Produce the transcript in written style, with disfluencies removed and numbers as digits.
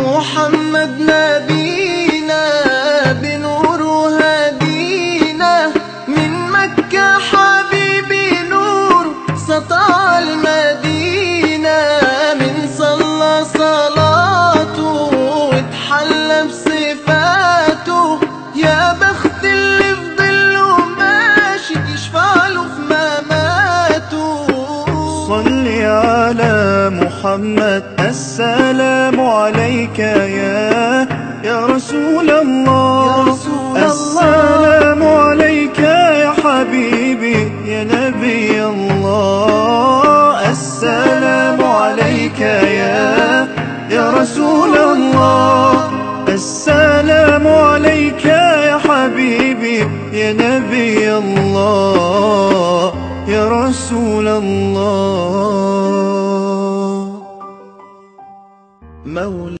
محمد نبينا بنور هدينا، من مكة حبيبي نور سطع المدينة، من صلى صلاته واتحلى بصفاته، يا بخت اللي في ظله ماشي يشفع له في مماته. صل على محمد السلام عليك يا رسول الله، السلام عليك يا حبيبي يا نبي الله، السلام عليك يا رسول الله، السلام عليك يا حبيبي يا نبي الله يا رسول الله.